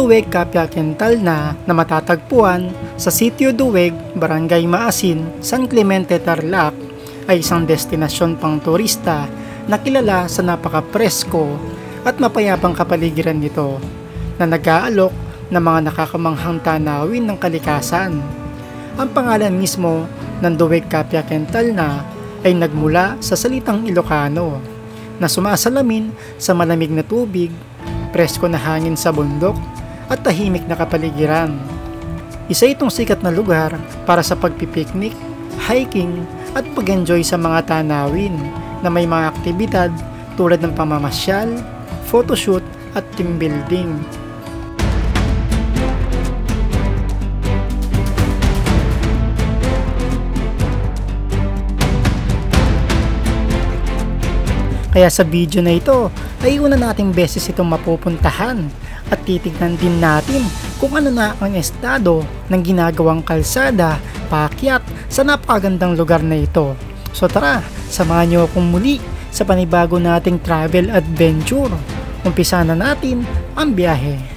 Duweg, Kapia, Quintal na matatagpuan sa Sitio Duweg, Barangay Maasin, San Clemente, Tarlac ay isang destinasyon pang turista na kilala sa napaka-presko at mapayapang kapaligiran nito na nag-aalok ng mga nakakamanghang tanawin ng kalikasan. Ang pangalan mismo ng Duweg, Kapia, Quintal na ay nagmula sa salitang Ilocano na sumasalamin sa malamig na tubig, presko na hangin sa bundok at tahimik na kapaligiran. Isa itong sikat na lugar para sa pagpipiknik, hiking at pag-enjoy sa mga tanawin na may mga aktibidad tulad ng pamamasyal, photoshoot at team building. Kaya sa video na ito ay una nating beses itong mapupuntahan at titignan din natin kung ano na ang estado ng ginagawang kalsada paakyat sa napakagandang lugar na ito. So tara, samahan niyo akong muli sa panibago nating travel adventure. Umpisa na natin ang biyahe.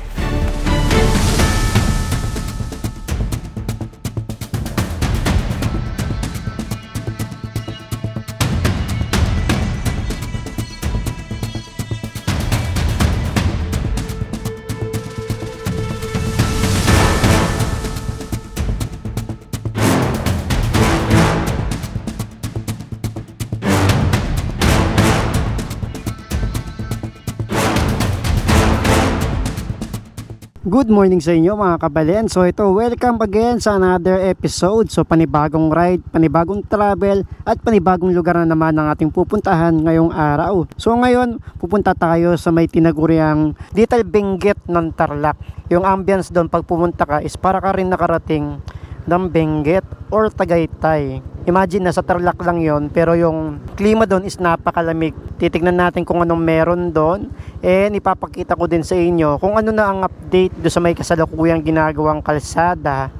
Good morning sa inyo mga kabalen. So ito, welcome again sa another episode. So panibagong ride, panibagong travel at panibagong lugar na naman ang ating pupuntahan ngayong araw. So ngayon, pupunta tayo sa may tinaguriang Little Benguet ng Tarlac. Yung ambience doon pag pumunta ka is para ka rin nakarating ng Benguet or Tagaytay. Imagine, nasa Tarlac lang yon, pero yung klima doon is napakalamig. Titignan natin kung anong meron doon, and ipapakita ko din sa inyo kung ano na ang update do sa may kasalukuyang ginagawang kalsada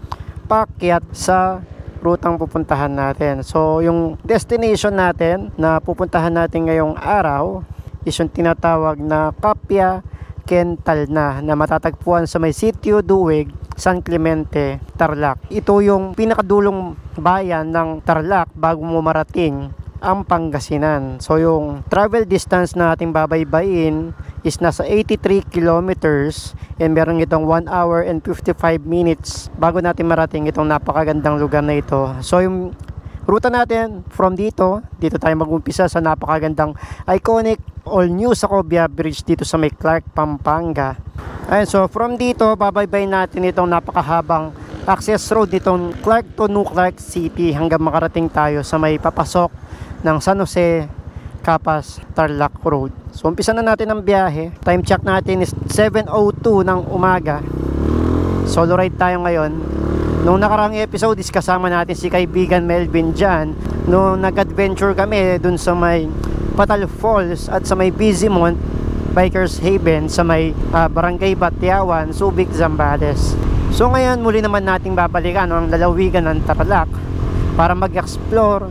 paakyat sa rutang pupuntahan natin. So yung destination natin na pupuntahan natin ngayong araw is yung tinatawag na Kapia, Quintal na matatagpuan sa may Sitio Duweg, San Clemente, Tarlac. Ito yung pinakadulong bayan ng Tarlac bago mo marating ang Pangasinan. So yung travel distance na ating babaybayin is nasa 83 kilometers and meron itong 1 hour and 55 minutes bago natin marating itong napakagandang lugar na ito. So yung ruta natin from dito tayo mag-umpisa sa napakagandang iconic all new Sacobia Bridge dito sa may Clark, Pampanga. Ayun, so from dito babaybayin natin itong napakahabang access road nitong Clark to New Clark City hanggang makarating tayo sa may papasok ng San Jose, Capas, Tarlac Road. So umpisa na natin ang biyahe. Time check natin is 7:02 ng umaga. Solo ride tayo ngayon. Noong nakaraang episode is kasama natin si kaibigan Melvin dyan. Noong nag-adventure kami dun sa may Patal Falls at sa may Bizimont Bikers Haven sa may Barangay Batiawan, Subic, Zambales. So ngayon muli naman nating babalikan ang lalawigan ng Tarlac para mag-explore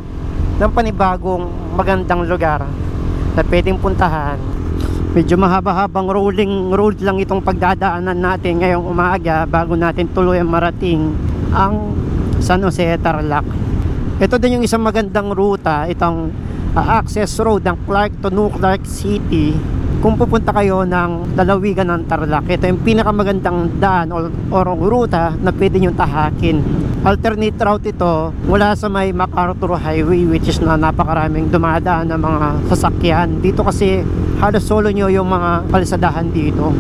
ng panibagong magandang lugar na pwedeng puntahan. Medyo mahaba-habang rolling road lang itong pagdadaanan natin ngayong umaga bago natin tuluyang marating ang San Jose, Tarlac. Ito din yung isang magandang ruta, itong access road ng Clark to New Clark City. Kung pupunta kayo ng lalawigan ng Tarlac, ito yung pinakamagandang daan o ruta na pwede nyo tahakin. Alternate route ito mula sa may MacArthur Highway, which is na napakaraming dumadaan ng mga sasakyan. Dito kasi halos solo nyo yung mga kalsadahan dito.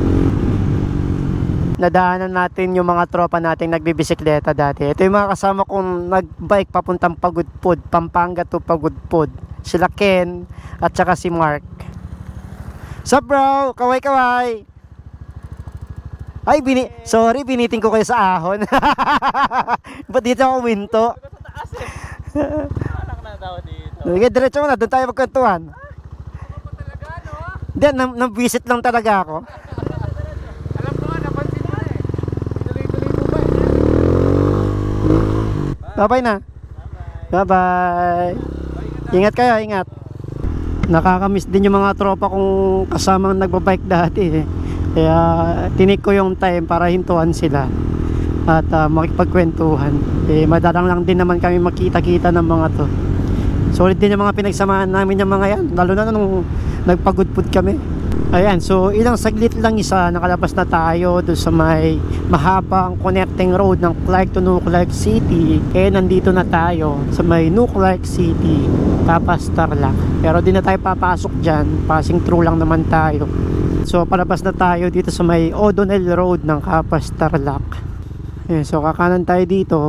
Nadaanan natin yung mga tropa nating nagbibisikleta dati. Ito yung mga kasama kong nagbike papuntang Pagudpud, Pampanga to Pagudpud. Sila Ken at saka si Mark. Sup bro? Kaway-kaway! Ay, sorry, biniting ko kayo sa ahon. Ba't dito ako winto? Anak na tao dito. Okay, diretso mo na, doon tayo magkwentuhan. Hindi, nang-visit lang talaga ako. Alam ko nga, napansin mo na eh. Tuloy-tuloy mo ba eh? Bye-bye na. Bye-bye. Ingat kayo, ingat. Nakakamiss din yung mga tropa kong kasamang nagbabike dati eh. Kaya tinik ko yung time para hintuan sila at makipagkwentuhan. Madalang lang din naman kami makita-kita ng mga to. Solid din yung mga pinagsamahan namin yung mga yan, lalo na nung nagpagudpud kami. Ayan, so ilang saglit lang isa, nakalabas na tayo doon sa may mahabang connecting road ng Clark to Nuclark City. Nandito na tayo sa may Nuclark City, Capas, Tarlac. Pero di na tayo papasok dyan, passing through lang naman tayo. So palabas na tayo dito sa may O'Donnell Road ng Capas, Tarlac. So kakanan tayo dito.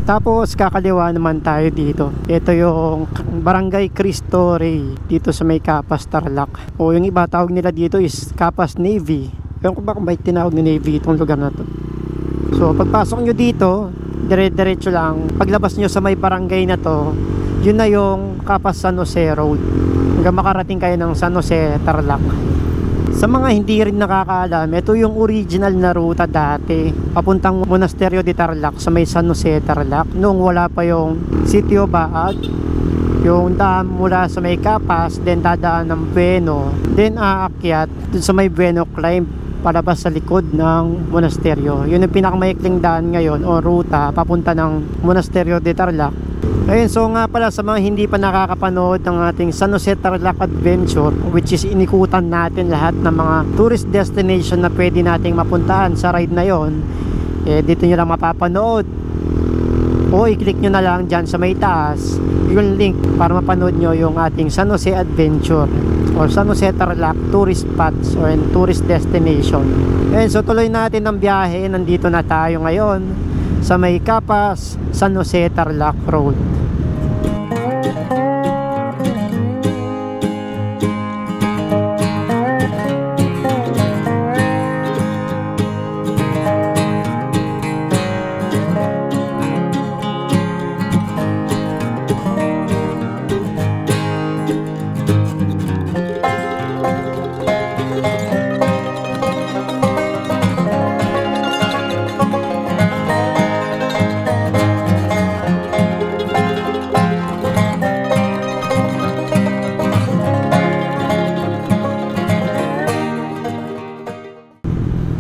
Tapos kakaliwa naman tayo dito. Ito yung Barangay Cristo Rey dito sa may Capas, Tarlac. O yung iba tawag nila dito is Capas Navy. Ewan ko ba kung bakit tinawag ni Navy itong lugar na to. So pagpasok nyo dito, dire-diretso lang. Paglabas nyo sa may barangay na to, yun na yung Capas San Jose Road. Hanggang makarating kayo ng San Jose, Tarlac. Sa mga hindi rin nakakaalam, ito yung original na ruta dati papuntang Monasterio de Tarlac sa may San Jose, Tarlac, noong wala pa yung Sitio Baag. Yung dam mula sa may Capas, then dadaan ng Bueno, then aakyat dun sa may Bueno climb palabas sa likod ng monasteryo. Yun yung pinakamaikling daan ngayon o ruta papunta ng Monasterio de Tarlac. Ayun, so nga pala sa mga hindi pa nakakapanood ng ating San Jose Tarlac Adventure, which is inikutan natin lahat ng mga tourist destination na pwede nating mapuntahan sa ride na yon, dito nyo lang mapapanood o i-click nyo na lang dyan sa may taas yung link para mapanood nyo yung ating San Jose Adventure or San Jose Tarlac tourist spots or tourist destination. Ayun, so tuloy natin ang biyahe. Nandito na tayo ngayon sa may Capas San Jose Tarlac Road.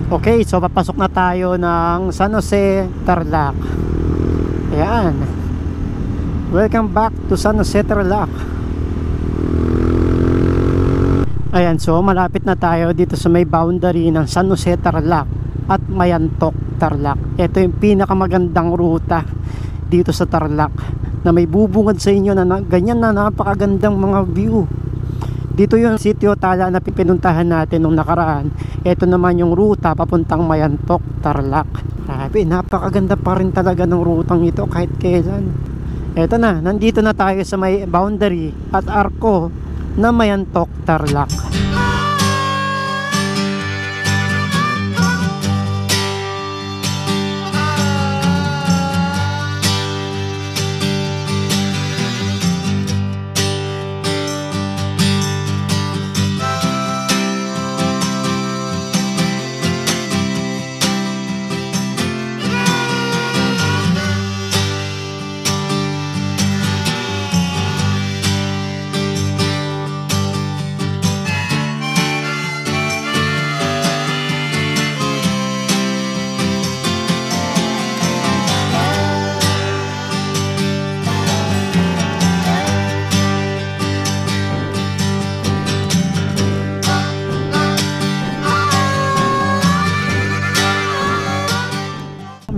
Okay, so papasok na tayo ng San Jose Tarlac. Ayan. Welcome back to San Jose Tarlac. Ayan, so malapit na tayo dito sa may boundary ng San Jose Tarlac at Mayantok Tarlac. Ito yung pinakamagandang ruta dito sa Tarlac na may bubungad sa inyo na ganyan na napakagandang mga view. Dito yung sitio Tala na pinuntahan natin nung nakaraan. Ito naman yung ruta papuntang Mayantok, Tarlac. Grabe, napakaganda pa rin talaga ng rutang ito kahit kailan. Ito na, nandito na tayo sa may boundary at arko na Mayantok, Tarlac.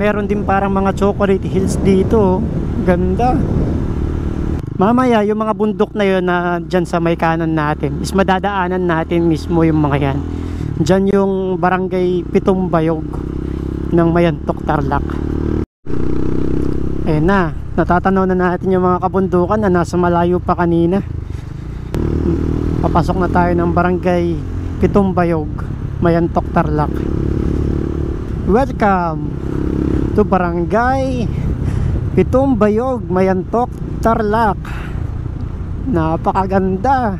Meron din parang mga chocolate hills dito. Ganda. Mamaya yung mga bundok na yun na dyan sa may kanan natin is madadaanan natin mismo yung mga yan. Dyan yung barangay Pitumbayog ng Mayantok, Tarlac. Ayun na, natatanaw na natin yung mga kabundukan na nasa malayo pa kanina. Papasok na tayo ng barangay Pitumbayog, Mayantok, Tarlac. Welcome to Barangay Pitumbayog, Mayantok, Tarlac. Napakaganda.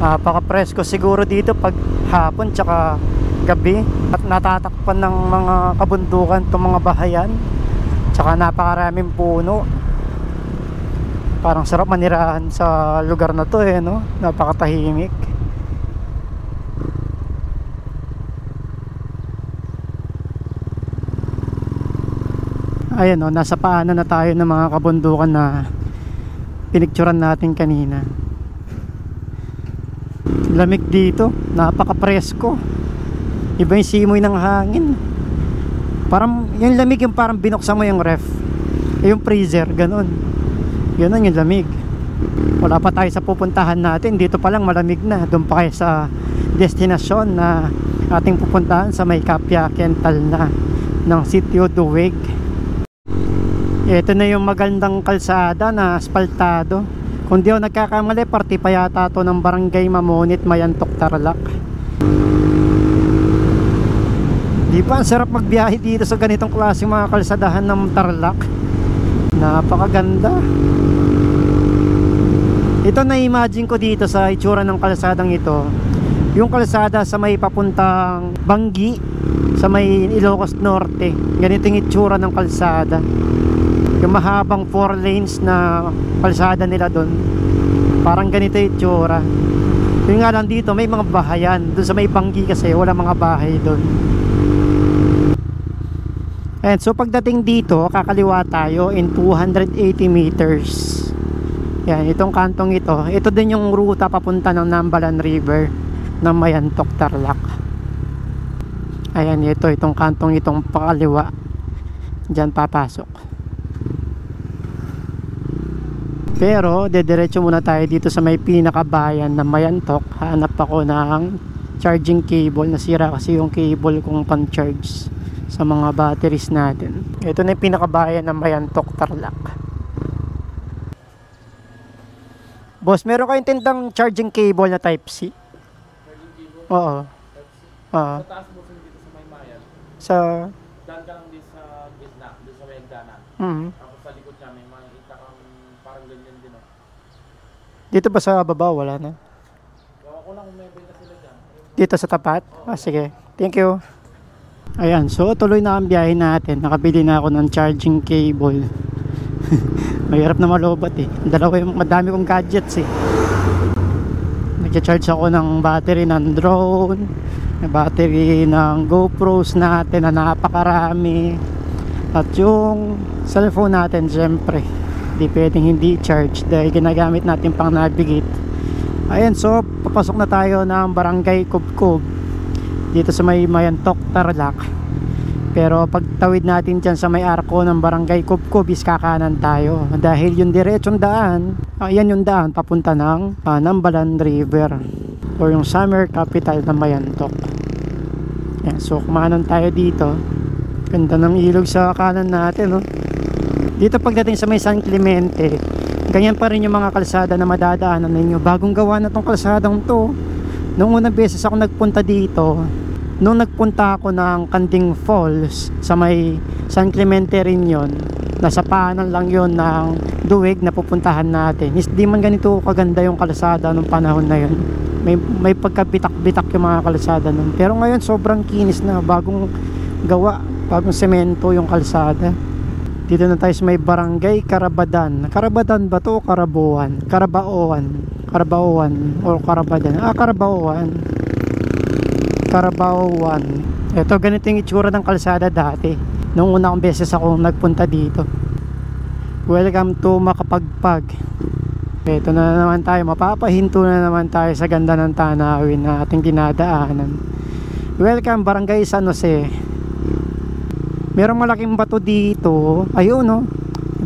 Napaka-presko siguro dito pag hapon tsaka gabi. At natatakpan ng mga kabundukan itong mga bahayan. Tsaka napakaraming puno. Parang sarap manirahan sa lugar na to eh, no? Napakatahimik. Ayan o, nasa paanan na tayo ng mga kabundukan na pinicturan natin kanina. Lamig dito, napaka-presko. Iba yung simoy ng hangin. Parang yung lamig yung parang binuksan mo yung ref, yung freezer, ganun. Ganun yung lamig. Wala pa tayo sa pupuntahan natin. Dito pa lang malamig na. Doon pa kayo sa destinasyon na ating pupuntahan sa may Kapya Kental na ng Sitio Duweg. Ito na yung magandang kalsada na asfaltado. Kung di ako nagkakamali, parte pa yata to ng Barangay Mamonit, Mayantok, Tarlac. Di ba ang sarap magbiyahe dito sa ganitong klaseng mga kalsadahan ng Tarlac. Napakaganda. Ito na-imagine ko dito sa itsura ng kalsadang ito. Yung kalsada sa may papuntang Banggi, sa may Ilocos Norte. Ganito yung itsura ng kalsada. Yung mahabang 4 lanes na kalsada nila doon, parang ganito yung itsura. Yung nga lang dito may mga bahayan. Doon sa may Banggi kasi wala mga bahay doon. And so pagdating dito, kakaliwa tayo in 280 meters. Yan, itong kantong ito. Ito din yung ruta papunta ng Nambalan River ng Mayantok, Tarlac. Ayan, itong kantong itong pakaliwa. Diyan papasok. Pero dediretso muna tayo dito sa may pinakabayan ng Mayantok. Hanap ako ng charging cable. Nasira kasi yung cable kong pan-charge sa mga batteries natin. Ito na yung pinakabayan ng Mayantok, Tarlac. Boss, meron kayong tindang charging cable na Type-C? Charging cable? Oo. Oo. Sa taas mo dito sa may mayan. Sa... Daan ka lang din sa gitna, din sa may hagdanan. Tapos sa likod niya may makikita kang parang ganyan din. Dito ba sa baba? Wala na. Gawa ko lang kung may benta sila dyan. Dito sa tapat? Sige. Thank you. Ayan, so tuloy na ang biyahe natin. Nakabili na ako ng charging cable. Mahirap na malobat eh. Madami kong gadgets eh. Nag-charge ako ng battery ng drone, battery ng GoPros natin na napakarami, at yung cellphone natin syempre hindi pwedeng hindi charge dahil ginagamit natin pang navigate. Ayan, so papasok na tayo ng Barangay Kubkub dito sa may Mayantok, Tarlac. Pero pagtawid natin dyan sa may arko ng Barangay Kubkub is kakanan tayo dahil yung diretsong daan, ayan yung daan papunta ng Nambalan River or yung summer capital ng Mayantok. Ayan, so kumanan tayo dito. Ganda ng ilog sa kanan natin, no? Dito pagdating sa may San Clemente, ganyan pa rin yung mga kalsada na madadaanan ninyo. Bagong gawa na tong kalsadang to. Noong unang beses ako nagpunta dito, nung nagpunta ako ng Kanding Falls sa may San Clemente rin yun, nasa paanan lang yun ng Duweg na pupuntahan natin. Di man ganito kaganda yung kalsada nung panahon na yun. May pagkabitak-bitak yung mga kalsada nun. Pero ngayon sobrang kinis na, bagong gawa, bagong semento yung kalsada. Dito na tayo sa may Barangay Carabadan. Carabadan ba to o Caraboan? Carabaoan o Carabadan? Carabaoan. Ito, ganito yung itsura ng kalsada dati nung una kong beses ako nagpunta dito. Welcome to Makapagpag. Ito na naman tayo, mapapahinto na naman tayo sa ganda ng tanawin na ating dinadaanan. Welcome Barangay San Jose. Merong malaking bato dito. Ayun, no?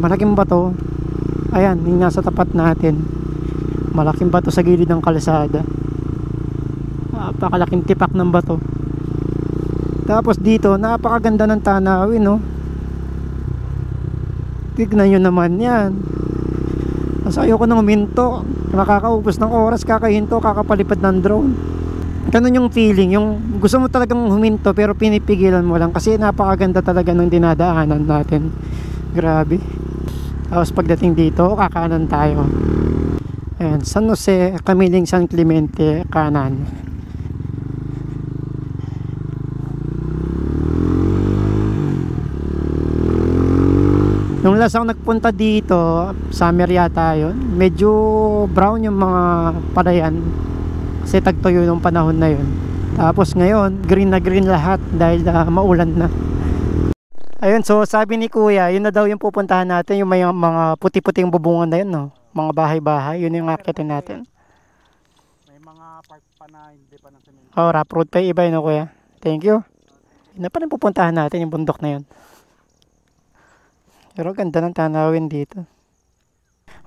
Malaking bato. Ayan, yung nasa tapat natin. Malaking bato sa gilid ng kalsada. Napakalaking tipak ng bato. Tapos dito, napakaganda ng tanawin, no? Tignan nyo naman yan. Mas ayoko nang huminto. Makakaubos ng oras, kakahinto, kakapalipad ng drone. Ganun yung feeling, yung gusto mo talagang huminto pero pinipigilan mo lang kasi napakaganda talaga ng dinadaanan natin. Grabe. Tapos pagdating dito, kakanan tayo. Ayan, San Jose, Kamiling, San Clemente, kanan. Nung last ako nagpunta dito, summer yata yun, medyo brown yung mga palayan kasi tagtuyo yung panahon na yun. Tapos ngayon, green na green lahat dahil maulan na. Ayun, so sabi ni Kuya, yun na daw yung pupuntahan natin, yung may mga puti-puting bubungan na yun, no? Mga bahay-bahay, yun yung akitin natin. May mga park pa na hindi pa ng semento. Oh, rough road pa yung iba yun, no, Kuya? Thank you. Yun na pa rin pupuntahan natin, yung bundok na yun. Pero ganda ng tanawin dito.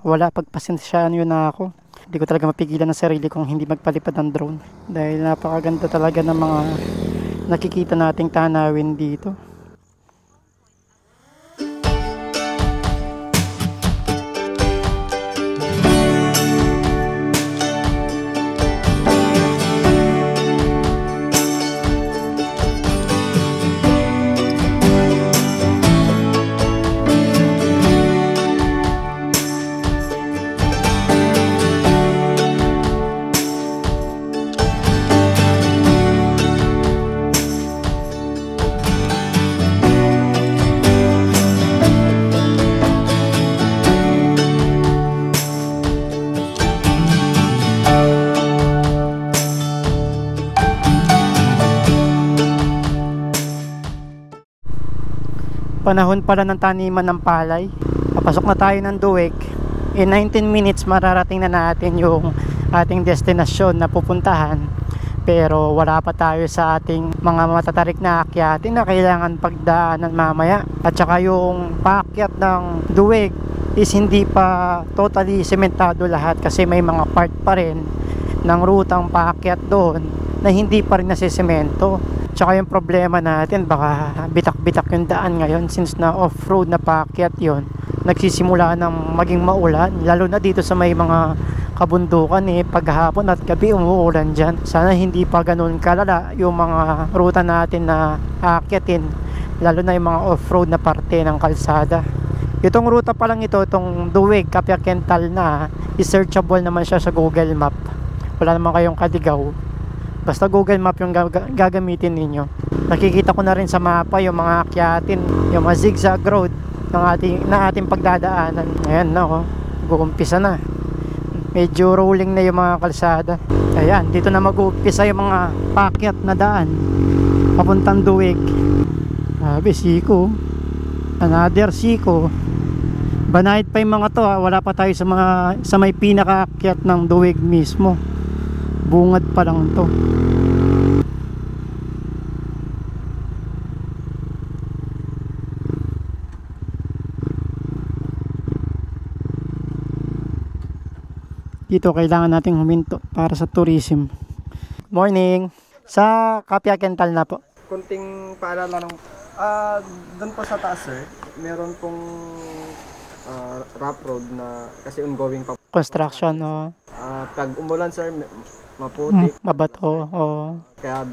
Wala, pagpasensyaan yun na ako. Hindi ko talaga mapigilan ng sarili kong hindi magpalipad ng drone. Dahil napakaganda talaga ng mga nakikita nating tanawin dito. Panahon pala ng taniman ng palay. Papasok na tayo ng Duweg. In 19 minutes mararating na natin yung ating destinasyon na pupuntahan. Pero wala pa tayo sa ating mga matatarik na akyatin na kailangan pagdaanan mamaya. At saka yung paakyat ng Duweg is hindi pa totally sementado lahat kasi may mga part pa rin ng rutang paakyat doon na hindi pa rin nasisemento. Tsaka yung problema natin, baka bitak-bitak yung daan ngayon since na off-road na paakyat yon, nagsisimula ng maging maulan, lalo na dito sa may mga kabundukan paghapon at gabi umuulan dyan. Sana hindi pa ganun kalala yung mga ruta natin na aakyatin, lalo na yung mga off-road na parte ng kalsada. Itong ruta pa lang ito, itong Duweg, Kapya-Kental na, is-searchable naman siya sa Google Map. Wala naman kayong kadigaw. Basta Google Map yung gagamitin ninyo. Nakikita ko na rin sa mapa yung mga akyatin, yung mga zigzag road na ating pagdadaanan. Ayan na, mag-uumpisa na. Medyo rolling na yung mga kalsada. Ayan, dito na mag-uumpisa yung mga paakyat na daan papuntang Duweg. Sabi, siko. Another siko. Banayad pa yung mga to, wala pa tayo sa may pinakaakyat ng Duweg mismo. Bungad pa lang to. Dito kailangan nating huminto para sa tourism. Morning. Sa Kapya-Kental na po. Kunting paalala ng doon po sa taas, sir, meron pong rough road na kasi ongoing pa. Construction, o. Pag umulan, sir, maputik. Mabato, o. Kaya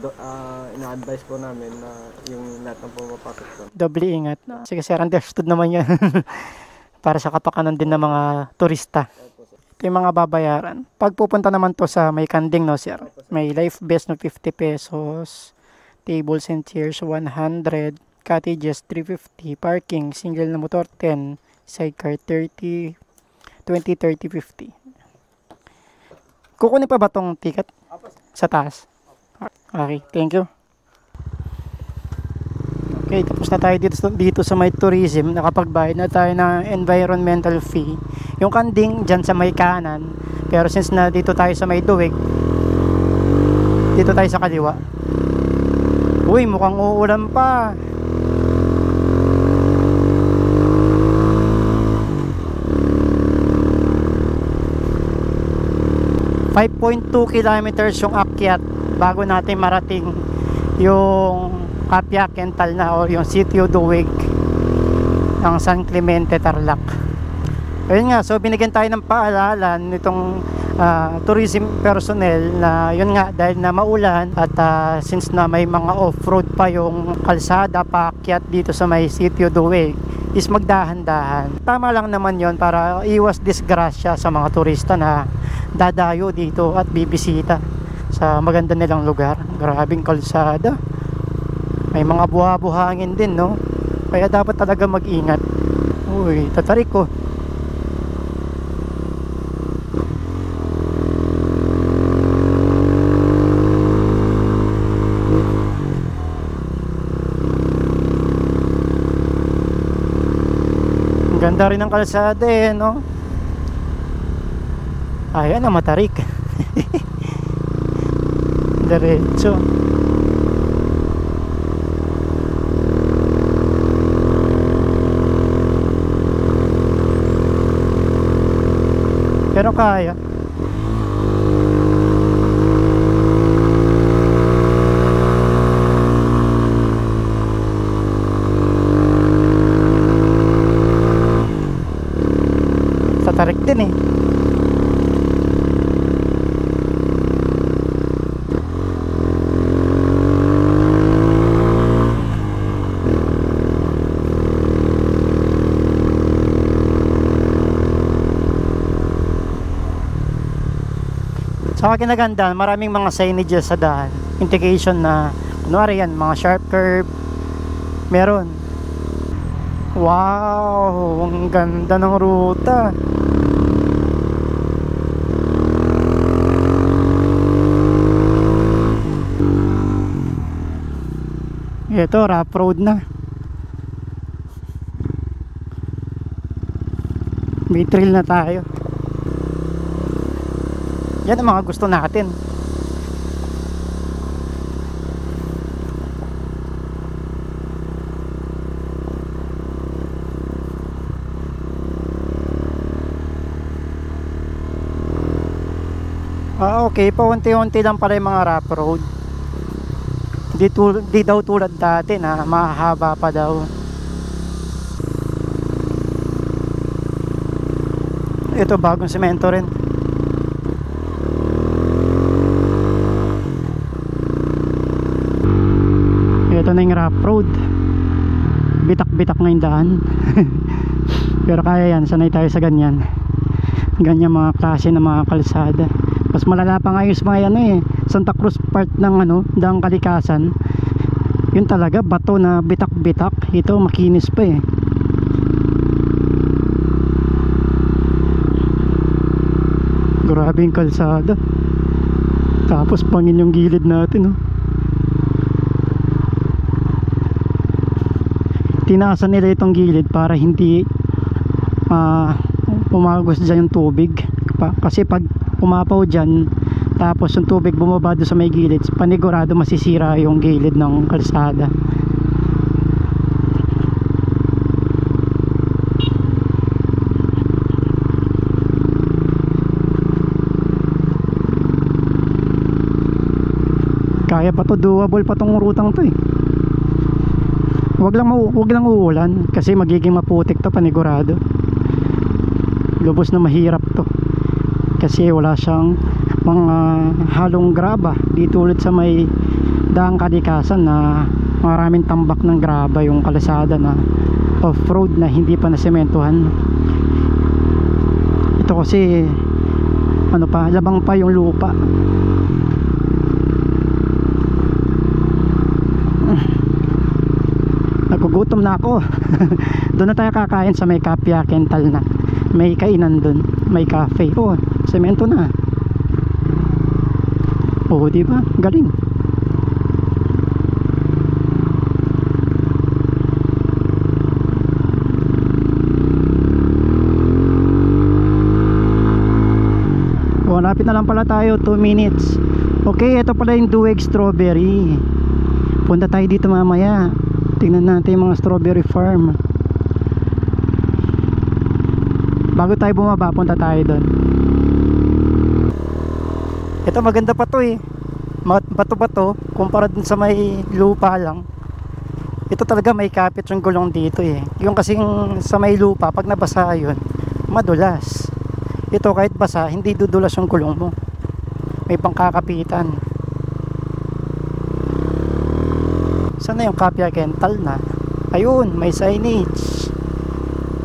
ina-advise po namin na yung lahat ng pumapasok doon. Doble ingat. Sige sir, understood naman yan. Para sa kapakanan din ng mga turista. Ito yung mga babayaran. Pag pupunta naman to sa may kanding, no sir, may life vest na 50 pesos, tables and chairs 100, cottages 350, parking, single na motor 10, sidecar 30, 20, 30, 50. Kukunin pa ba tong ticket? Sa taas? Okay, thank you. Okay, tapos na tayo dito sa may tourism. Nakapagbayad na tayo ng environmental fee. Yung kanding dyan sa may kanan. Pero since na dito tayo sa may Duweg, dito tayo sa kaliwa. Uy, mukhang uulan pa. .2 kilometers yung akyat bago natin marating yung Kapya-Kental na o yung Sitio Duweg ng San Clemente, Tarlac. Ayun nga, so binigyan tayo ng paalala nitong tourism personnel na yun nga, dahil na maulan at since na may mga off-road pa yung kalsada paakyat dito sa may Sitio Duweg, is magdahan-dahan. Tama lang naman yon para iwas disgrasya sa mga turista na dadayo dito at bibisita sa maganda nilang lugar. Grabing kalsada, may mga buha-buhangin din, no? Kaya dapat talaga mag-ingat. Uy, tatarik ko. Ganda rin ang kalsada eh, no? Ayan na, matarik. Diretso. Pero kaya. Tatarik din eh. Sa kinagandaan, maraming mga signages sa daan, indication na kunwari yan, mga sharp curve meron. Wow, ang ganda ng ruta. Ito, rough road na. May trail na tayo. Yan ang mga gusto natin. Okay, paunti-unti lang pala yung mga rough road. Di daw tulad dati na mahaba pa daw. Ito bagong semento rin. Ito na yung rough road. Bitak-bitak na yung daan. Pero kaya yan, sanay tayo sa ganyan. Ganyan mga klase ng mga kalsada. Mas malala pa nga yung mga ano eh, Santa Cruz part ng ano, Daang Kalikasan. Yun talaga, bato na bitak-bitak. Ito makinis pa eh. Grabe yung kalsada. Tapos pangin yung gilid natin, oh. Tinaasan nila itong gilid para hindi umagos dyan yung tubig. Kasi pag umapaw dyan, tapos yung tubig bumaba doon sa may gilid, panigurado masisira yung gilid ng kalsada. Kaya pa to, doable pa tong rutang to eh. Wag lang uulan kasi magiging maputik to, panigurado. Lubos na mahirap to kasi wala siyang mga halong graba dito ulit sa may Daang Kalikasan na maraming tambak ng graba yung kalsada na off-road na hindi pa nasementuhan. Ito kasi ano pa, labang pa yung lupa. Nagugutom na ako. Doon na tayo kakain sa may Kapya Kental na. May kainan doon, may cafe. Oh, semento na. Oh, di ba? Galing. Oh, lapit na lang pala tayo, 2 minutes. Okay, ito pala yung Duweg Strawberry. Punta tayo dito mamaya. Tingnan natin yung mga strawberry farm. Bago tayo bumaba, punta tayo doon. Ito maganda pa to eh. Bato-bato kumpara dun sa may lupa lang. Ito talaga may kapit yung gulong dito eh. Yung kasing sa may lupa, pag nabasa yun, madulas. Ito kahit basa, hindi dudulas yung gulong mo. May pangkakapitan. Sana yung Kapya Kental na. Ayun, may signage.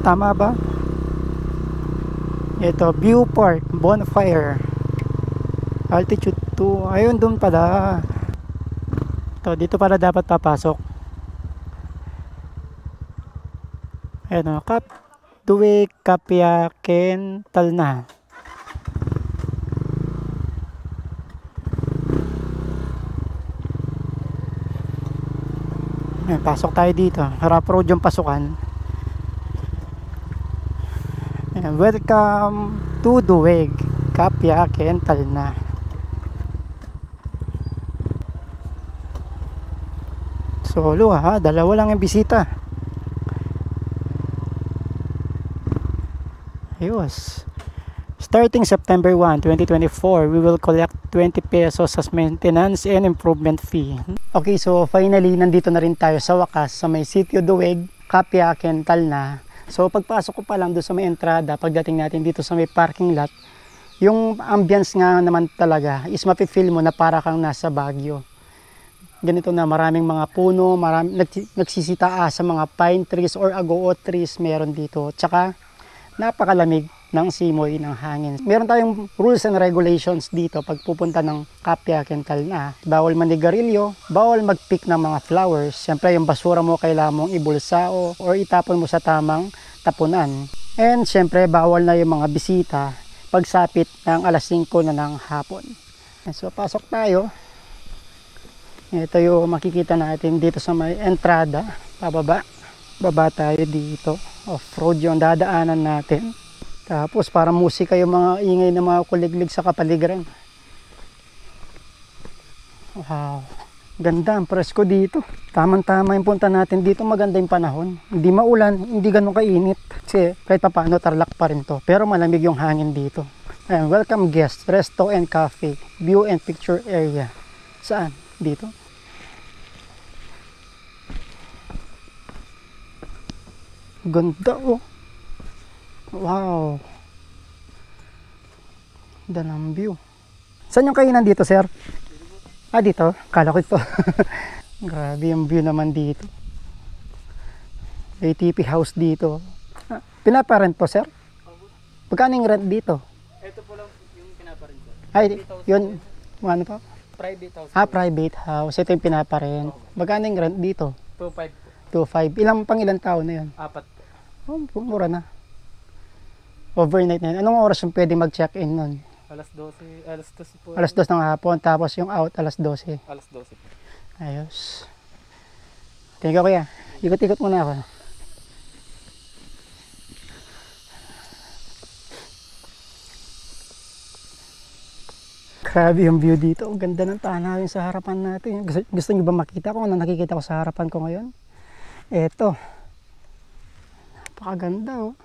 Tama ba? Ito, View Park, Bonfire. Altitude 2. Ayun, doon pala. Ito, dito pala dapat papasok. Ayan o, Duweg, Kapyaken, Talna. Ayan, pasok tayo dito. Rough road yung pasukan. Ayan, welcome to Duweg, Kapyaken, Talna. Solo ha, dalawa lang yung bisita. Ayos. Starting September 1, 2024, we will collect 20 pesos as maintenance and improvement fee. Okay, so finally, nandito na rin tayo sa wakas sa may Sitio Duweg, Kapyaken, Talna. So pagpasok ko pa lang doon sa may entrada, pagdating natin dito sa may parking lot, yung ambience nga naman talaga is mapifeel mo na para kang nasa Baguio. Ganito na, maraming mga puno, nagsisita sa mga pine trees or agoo trees meron dito. Tsaka napakalamig ng simoy ng hangin. Meron tayong rules and regulations dito pag pupunta ng Kapyaken, Talna. Bawal manigarilyo, bawal mag-pick ng mga flowers. Siyempre yung basura mo kailangan mong ibulsao or itapon mo sa tamang tapunan. And siyempre bawal na yung mga bisita pagsapit ng alas 5 na ng hapon. So pasok tayo. Ito yung makikita natin dito sa may entrada, pababa. Baba tayo dito. Off-road yung dadaanan natin. Tapos para musika yung mga ingay ng mga kuliglig sa kapaligiran. Wow. Ganda ang presko dito. Tamang-tama yung punta natin dito. Maganda yung panahon. Hindi maulan, hindi ganun kainit. Kasi kahit pa paano tarlac pa rin to. Pero malamig yung hangin dito. Ayan, welcome guest, resto and cafe, view and picture area. Saan? Dito. Ganda oh. Wow. Ganda ng view. Saan yung kainan dito, sir? Ah, dito? Kala ko ito. Grabe yung view naman dito. ATP house dito. Ah, pinaparent po, sir? Magkano yung rent dito? Ito po lang yung pinaparent ko. Ay, yun. Ano po? Private house. Ah, private house. Ito yung pinaparent. Magkano yung rent dito? 2.5 po. 2.5. Ilang tao na yun? 4 po. Oh, mura na. Overnight na yun. Anong oras yung pwede mag-check-in nun? Alas 12 po. Alas 2 ng hapon, tapos yung out alas 12. Alas 12 po. Ayos. Thank you, kuya. Ikot-ikot muna ako. Grabe yung view dito. Ang ganda ng tanawin sa harapan natin. Gusto niyo ba makita ko ano nakikita ko sa harapan ko ngayon? Eto. Napakaganda oh.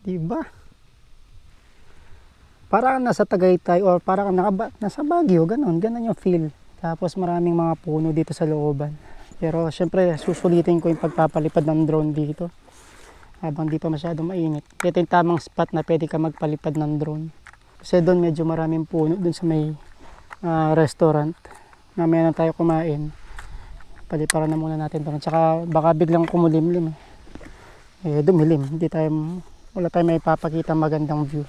Diba? Parang nasa Tagaytay or parang nasa Baguio, ganun yung feel. Tapos maraming mga puno dito sa looban. Pero syempre susulitin ko yung pagpapalipad ng drone dito. Habang di pa masyadong mainit. Ito yung tamang spot na pwede ka magpalipad ng drone. Kasi doon medyo maraming puno, doon sa may restaurant. Mamaya na tayo kumain. Paliparan na muna natin doon. Tsaka baka biglang kumulimlim. Dumilim. Wala tayong may papakita magandang view.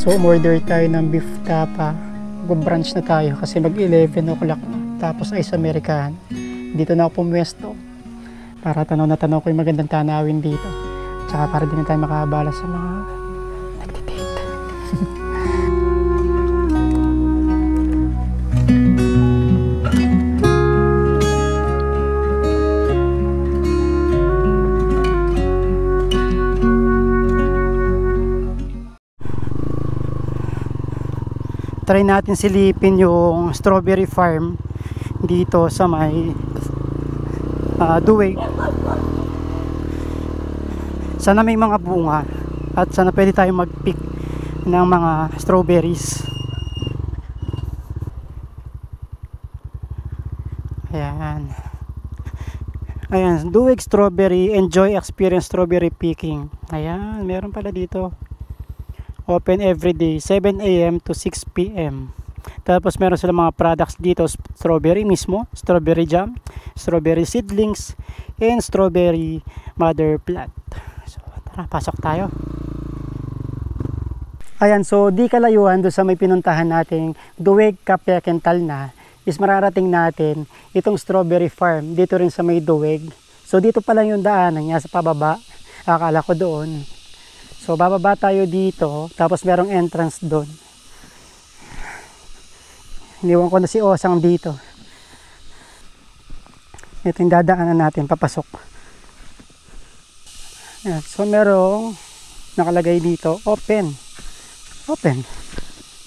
So umorder tayo ng beef tapa. Mag-brunch na tayo kasi mag 11 o'clock na. Tapos ice American. Dito na ako pumwesto para tanaw ko yung magandang tanawin dito. Tsaka para din na tayo makabala sa mga nagtitake. Try natin silipin yung strawberry farm dito sa may Duweg. Sana may mga bunga at sana pwede tayo mag-pick ng mga strawberries. Ayan. Ayan, Duweg Strawberry, enjoy experience strawberry picking. Ayan, meron pala dito. Open every day, 7 AM to 6 PM. Tapos meron sila mga products dito, strawberry mismo, strawberry jam, strawberry seedlings, and strawberry mother plant. So tara, pasok tayo. Ayan, so di kalayuan doon sa may pinuntahan nating Duweg, Kapyakental na is mararating natin itong strawberry farm dito rin sa may Duweg. So dito pa lang yung daanan niya sa pababa, akala ko doon. So bababa tayo dito, tapos merong entrance doon. Iniwan ko na si Osang dito. Ito yung dadaanan natin, papasok. Ayan, so merong nakalagay dito, open. Open.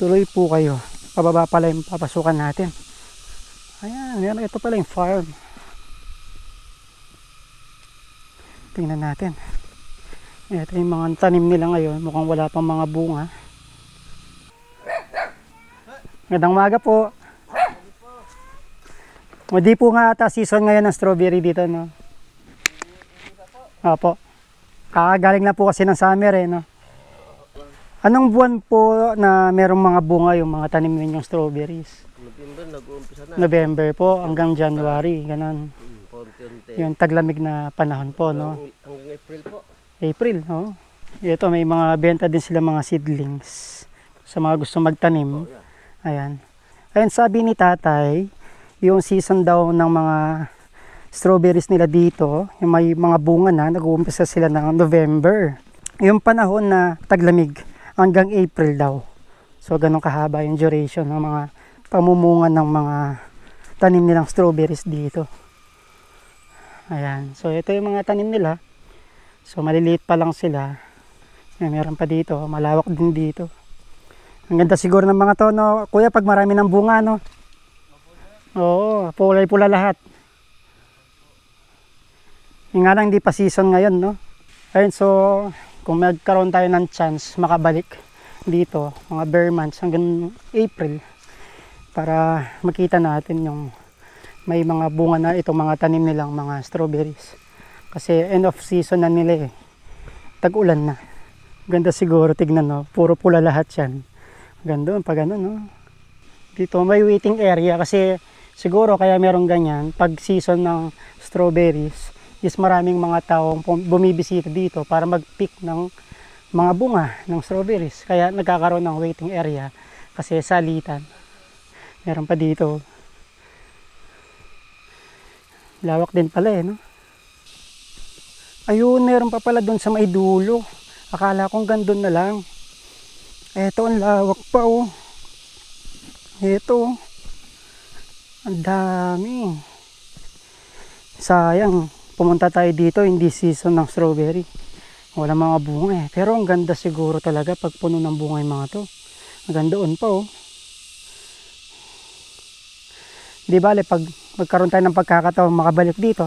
Tuloy po kayo. Pababa pala yung papasukan natin. Ayan, ito pala yung farm. Tingnan natin. Ito yung mga tanim nila ngayon. Mukhang wala pang mga bunga. Magandang umaga po. Hindi po nga ata season ngayon ng strawberry dito, no? Opo. Kakagaling na po kasi ng summer, no? Anong buwan po na merong mga bunga yung mga tanim ninyong strawberries? November, nag-uumpisa na. November po hanggang January, ganun. Yung taglamig na panahon po, no? Hanggang April po. April, no? Ito, may mga benta din sila mga seedlings sa mga gusto magtanim. Ayan. Ayan, sabi ni tatay, yung season daw ng mga strawberries nila dito, yung may mga bunga na, nag-uumpisa sila ng November. Yung panahon na taglamig, hanggang April daw. So, ganun kahaba yung duration ng mga pamumunga ng mga tanim nilang strawberries dito. Ayan. So, ito yung mga tanim nila. So, maliliit pa lang sila. Meron pa dito. Malawak din dito. Ang ganda siguro ng mga to, no? Kuya, pag marami ng bunga, no? Oo, pulay-pula lahat. Yung nga lang, hindi pa season ngayon, no? Ayun, so, kung magkaroon tayo ng chance makabalik dito, mga bare months hanggang April, para makita natin yung may mga bunga na itong mga tanim nilang mga strawberries. Kasi end of season na nila eh. Tag-ulan na. Ganda siguro, tignan, no? Puro pula lahat yan. Ganda, pag ano, no? Dito may waiting area kasi siguro kaya merong ganyan. Pag season ng strawberries, is maraming mga taong bumibisita dito para mag-pick ng mga bunga ng strawberries. Kaya nagkakaroon ng waiting area kasi salitan. Meron pa dito. Lawak din pala eh, no? Ayun, meron pa pala doon sa may dulo. Akala kong gandun na lang. Eto, ang lawak pa oh. Eto. Ang dami. Sayang, pumunta tayo dito, hindi season ng strawberry. Wala mga bunga eh. Pero ang ganda siguro talaga pag puno ng bunga yung mga to. Ang ganda doon pa oh. Di bale, pag magkaroon tayo ng pagkakataon makabalik dito,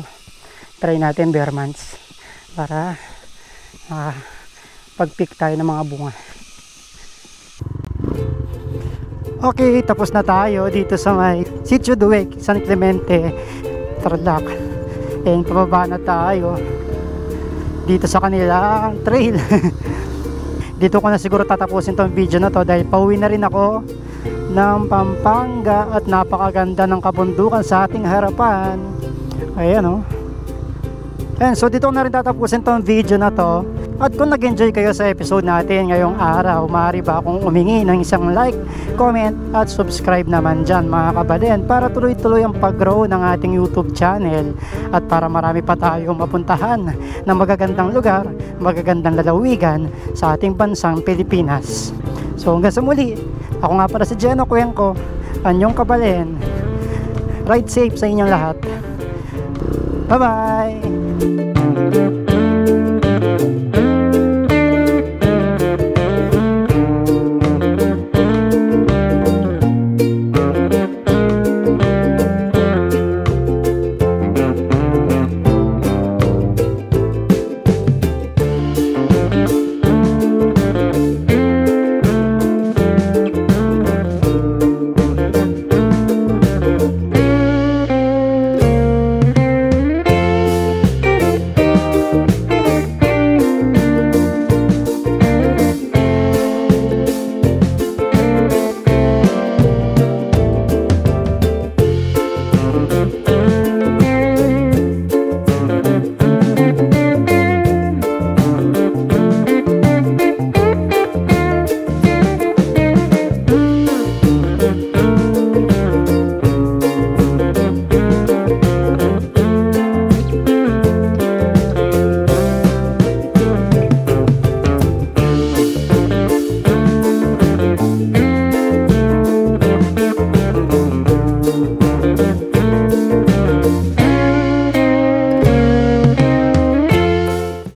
try natin bare months para pag-pick tayo ng mga bunga. Okay, tapos na tayo dito sa may Sitio Duweg, San Clemente, Tarlac. And pababa na tayo dito sa kanilang trail. Dito ko na siguro tatapusin tong video na to dahil pauwi na rin ako ng Pampanga at napakaganda ng kabundukan sa ating harapan. Ayan oh. And so dito ko na rin tatapusin tong video na to. At kung nag-enjoy kayo sa episode natin ngayong araw, maaari ba akong umingi ng isang like, comment at subscribe naman dyan mga kabalen para tuloy-tuloy ang pag-grow ng ating YouTube channel at para marami pa tayong mapuntahan ng magagandang lugar, magagandang lalawigan sa ating bansang Pilipinas. So hanggang sa muli, ako nga para si Jeno Cuenco, anyong kabalen. Ride safe sa inyong lahat. Bye-bye!